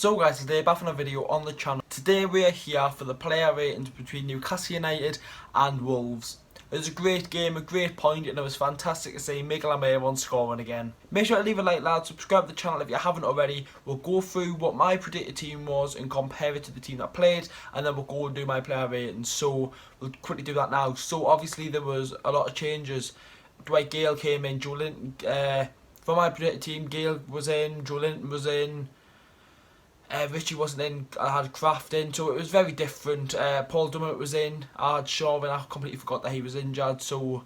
So guys, today back on a video on the channel. Today we are here for the player ratings between Newcastle United and Wolves. It was a great game, a great point, and it was fantastic to see Miguel and Almiron scoring again. Make sure to leave a like, lads, subscribe to the channel if you haven't already. We'll go through what my predicted team was and compare it to the team that played, and then we'll go and do my player ratings. So we'll quickly do that now. So obviously there was a lot of changes. Dwight Gale came in, Joe Linton, for my predicted team, Gale was in, Joe Linton was in, Richie wasn't in, I had Kraft in, so it was very different. Paul Dummett was in, I had Shaw and I completely forgot that he was injured, so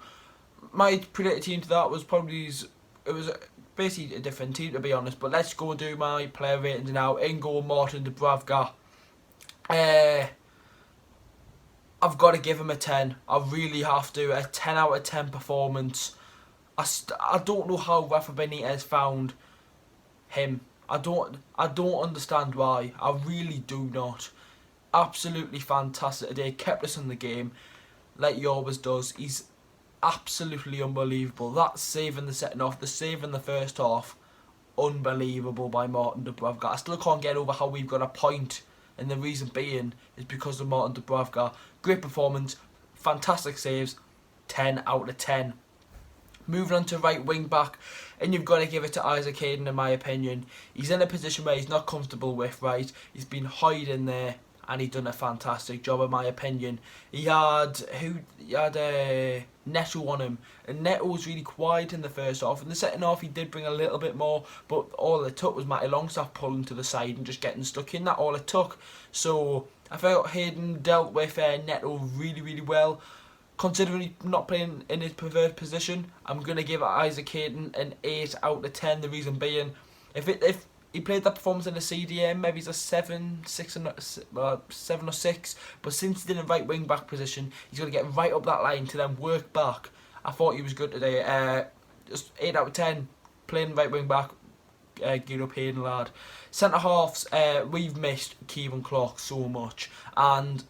my predicted team to that was probably, it was basically a different team to be honest, but let's go and do my player ratings now. In goal, Martin Dubravka. I've got to give him a 10, I really have to, a 10 out of 10 performance. I don't know how Rafa Benitez found him. I don't understand why. I really do not. Absolutely fantastic today. Kept us in the game like he always does. He's absolutely unbelievable. That save in the second half, the save in the first half, unbelievable by Martin Dubravka. I still can't get over how we've got a point, and the reason being is because of Martin Dubravka. Great performance, fantastic saves, 10 out of 10. Moving on to right wing back, and you've got to give it to Isaac Hayden in my opinion. He's in a position where he's not comfortable with, right? He's been hiding there, and he's done a fantastic job in my opinion. He had Neto on him, and Neto was really quiet in the first half. In the second half he did bring a little bit more, but all it took was Matty Longstaff pulling to the side and just getting stuck in. That all it took. So I felt Hayden dealt with Neto really well. Considering he's not playing in his preferred position, I'm going to give Isaac Hayden an 8 out of 10. The reason being, if he played that performance in a CDM, maybe he's a 7 or 6. But since he's in a right wing back position, he's going to get right up that line to then work back. I thought he was good today. Just 8 out of 10. Playing right wing back, get up Hayden, lad. Centre halves, we've missed Kieran Clark so much, and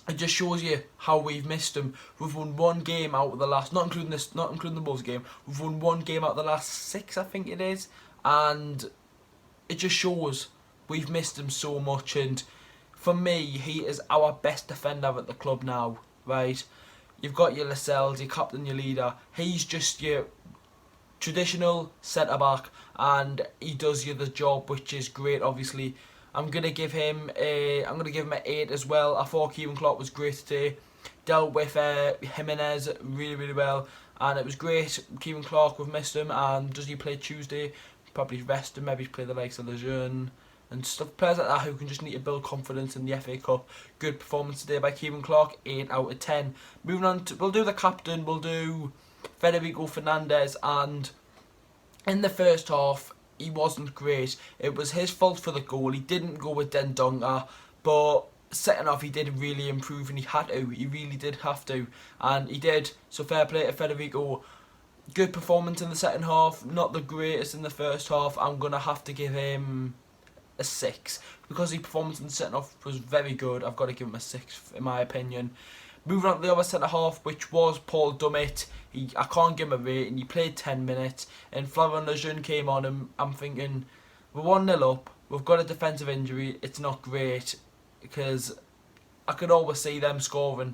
it just shows you how we've missed him. We've won one game out of the last, not including the Bulls game, we've won one game out of the last 6, I think it is, and it just shows we've missed him so much. And for me, he is our best defender at the club now, right? You've got your Lascelles, your captain, your leader. He's just your traditional centre back, and he does you the job, which is great. Obviously, I'm gonna give him an 8 as well. I thought Kieran Clark was great today. Dealt with Jimenez really well, and it was great. Kieran Clark, we've missed him, and does he play Tuesday? Probably rest him. Maybe play the likes of Lejeune and stuff. Players like that who can just need to build confidence in the FA Cup. Good performance today by Kieran Clark. 8 out of 10. Moving on to, we'll do the captain. We'll do Federico Fernandez, and in the first half, he wasn't great. It was his fault for the goal. He didn't go with Dendonga, but second half he did really improve, and he had to. He really did have to, and he did. So fair play to Federico. Good performance in the second half. Not the greatest in the first half. I'm gonna have to give him a 6 because his performance in the second half was very good. I've got to give him a 6 in my opinion. Moving on to the other centre half, which was Paul Dummett. I can't give him a rating. He played 10 minutes, and Florian Lejeune came on him. I'm thinking, we're 1-0 up. We've got a defensive injury. It's not great because I could always see them scoring,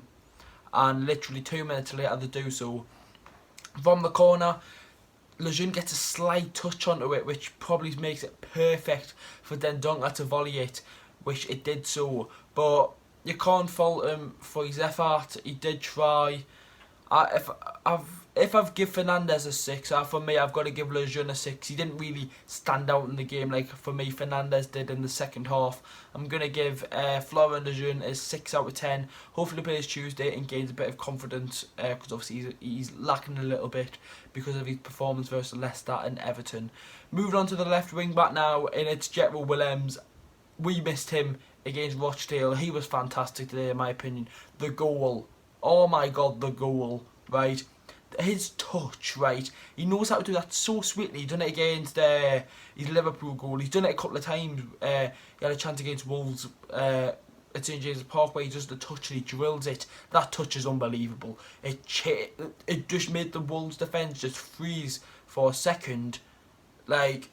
and literally 2 minutes later they do so. From the corner, Lejeune gets a slight touch onto it, which probably makes it perfect for Dendonga to volley it, which it did so. But you can't fault him for his effort. He did try. If I've give Fernandez a 6, for me I've got to give Lejeune a 6. He didn't really stand out in the game like for me Fernandez did in the second half. I'm going to give Florian Lejeune a 6 out of 10. Hopefully he plays Tuesday and gains a bit of confidence, because obviously he's lacking a little bit because of his performance versus Leicester and Everton. Moving on to the left wing back now, and it's Jetro Willems. We missed him against Rochdale. He was fantastic today in my opinion. The goal, oh my god, the goal, right? His touch, right? He knows how to do that so sweetly. He's done it against his Liverpool goal. He's done it a couple of times. He had a chance against Wolves at St James's Park where he does the touch and he drills it. That touch is unbelievable. It just made the Wolves defence just freeze for a second. Like,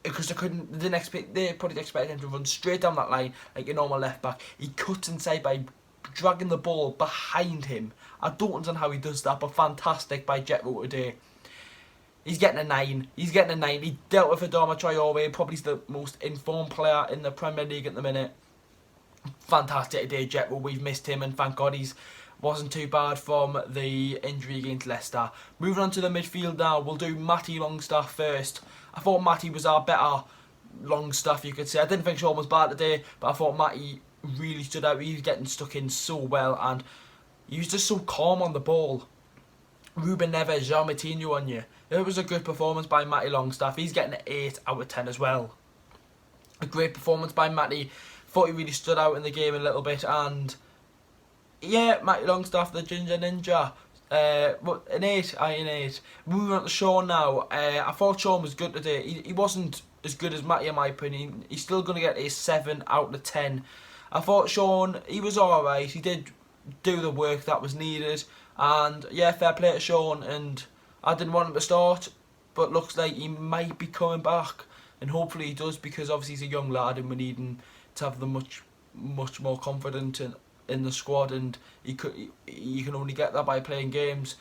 because they probably expected him to run straight down that line like a normal left back. He cuts inside by dragging the ball behind him. I don't understand how he does that, but fantastic by Jetro today. He's getting a 9. He's getting a 9. He dealt with Adama Traore, probably the most informed player in the Premier League at the minute. Fantastic today, Jetro. We've missed him, and thank God he's wasn't too bad from the injury against Leicester. Moving on to the midfield now, we'll do Matty Longstaff first. I thought Matty was our better Longstaff, you could say. I didn't think Sean was bad today, but I thought Matty really stood out. He was getting stuck in so well, and he was just so calm on the ball. Ruben Neves, Jean Matinho on you. It was a good performance by Matty Longstaff. He's getting an 8 out of 10 as well. A great performance by Matty. Thought he really stood out in the game a little bit, and yeah, Matty Longstaff, the Ginger Ninja. But an 8, an 8. Moving on to Sean now. I thought Sean was good today. He wasn't as good as Matty in my opinion. He's still going to get a 7 out of 10. I thought Sean, he was alright. He did do the work that was needed. And yeah, fair play to Sean. And I didn't want him to start, but looks like he might be coming back. And hopefully he does, because obviously he's a young lad and we need him to have the much more confident in the squad, and you can only get that by playing games.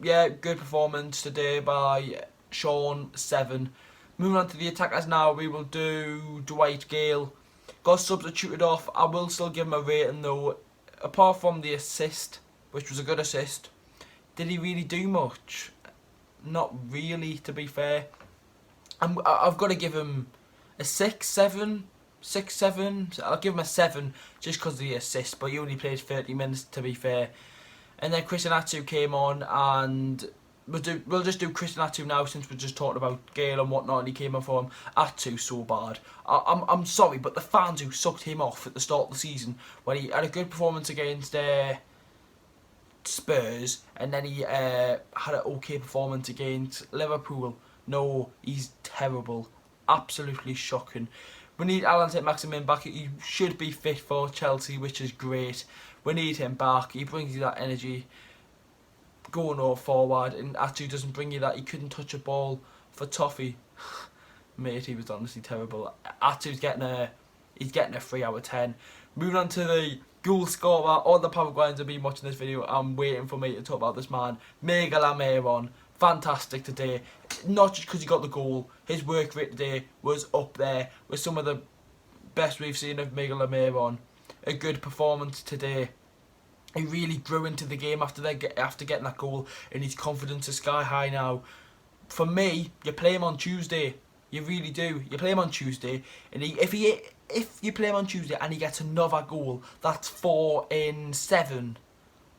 Yeah, good performance today by Sean, 7. Moving on to the attackers now, we will do Dwight Gale. Got substituted off. I will still give him a rating though. Apart from the assist, which was a good assist, did he really do much? Not really, to be fair. I've got to give him a 6, 7. I'll give him a 7 just because of the assist, but he only played 30 minutes, to be fair. And then Christian Atsu came on, and we'll just do Christian Atsu now, since we're just talking about Gale and whatnot, and he came on for him. Atsu so bad. I'm sorry, but the fans who sucked him off at the start of the season, when he had a good performance against Spurs, and then he had an okay performance against Liverpool. No, he's terrible. Absolutely shocking. We need Alan Saint-Maximin back. He should be fit for Chelsea, which is great. We need him back. He brings you that energy going all forward, and Atsu doesn't bring you that. He couldn't touch a ball for Toffee. Mate, he was honestly terrible. Atsu's getting a 3 out of 10. Moving on to the goal scorer. All the Paraguayans have been watching this video. I'm waiting for me to talk about this man, Miguel Almiron. Fantastic today. Not just because he got the goal. His work rate today was up there with some of the best we've seen of Miguel Almiron. A good performance today. He really grew into the game after getting that goal, and his confidence is sky high now. For me, you play him on Tuesday. You really do. You play him on Tuesday, and if you play him on Tuesday and he gets another goal, that's 4 in 7.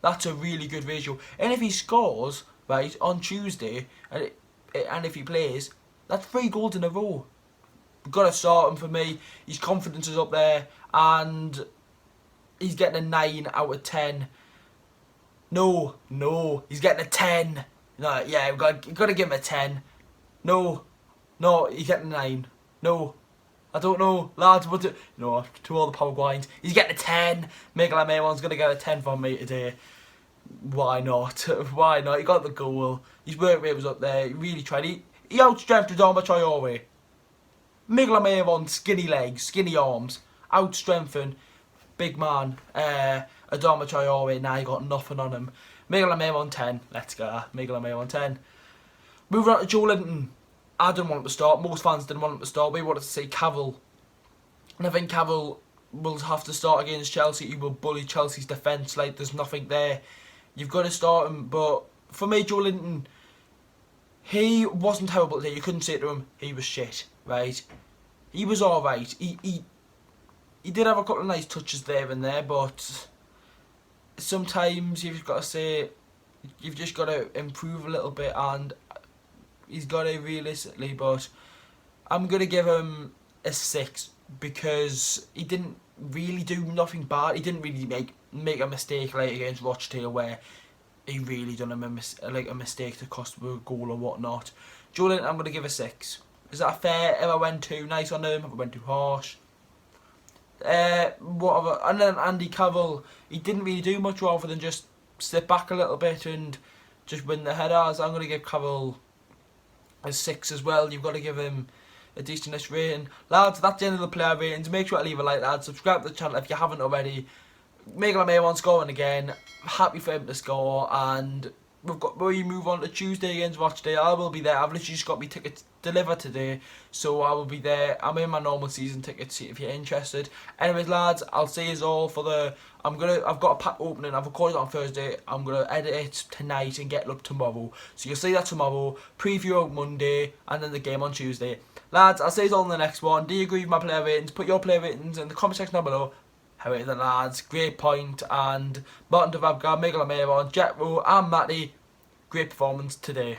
That's a really good ratio. And if he scores right on Tuesday, and if he plays, that's 3 goals in a row. Got to start him for me. His confidence is up there, and he's getting a 9 out of 10. No, he's getting a 10. No, yeah, we've got to give him a 10. No, he's getting a 9. No, I don't know, lads. What to all the Paraguayans, he's getting a 10. Miguel Almiron's going to get a 10 from me today. Why not? Why not? He got the goal. His work rate was up there. He really tried. He outstrengthened Adama Traore. Miguel Almiron, skinny legs, skinny arms, outstrengthened big man Adama Traore. Now he got nothing on him. Miguel Almiron 10. Let's go. Miguel Almiron 10. Moving on to Joe Linton. I didn't want him to start. Most fans didn't want him to start. We wanted to see Cavill. And I think Cavill will have to start against Chelsea. He will bully Chelsea's defence like there's nothing there. You've got to start him. But for me, Joe Linton, he wasn't terrible today. You couldn't say to him, he was shit, right? He was alright. He did have a couple of nice touches there and there, but sometimes you've got to say, you've just got to improve a little bit, and he's got to realistically, but I'm going to give him a 6 because he didn't really do nothing bad. He didn't really make a mistake like against Rochdale where he really done a mistake to cost him a goal or whatnot. Joe Linton, I'm going to give a 6. Is that fair? If I went too nice on him, if I went too harsh? Whatever. And then Andy Cavill, he didn't really do much rather than just sit back a little bit and just win the headers. I'm going to give Cavill a 6 as well. You've got to give him a decentish rating. Lads, that's the end of the player ratings. Make sure to leave a like, lads. Subscribe to the channel if you haven't already. Miguel Almiron scoring again. Happy for him to score, and we move on to Tuesday against Watch Day. I will be there. I've literally just got my tickets delivered today, so I will be there. I'm in my normal season tickets if you're interested. Anyways, lads, I'll see you all for the. I've got a pack opening. I've recorded it on Thursday. I'm gonna edit it tonight and get it up tomorrow. So you'll see that tomorrow. Preview on Monday, and then the game on Tuesday. Lads, I'll see you all in the next one. Do you agree with my player ratings? Put your player ratings in the comment section down below. How are the lads? Great point. And Martin Dubravka, Miguel Almiron, Jetro and Matty. Great performance today.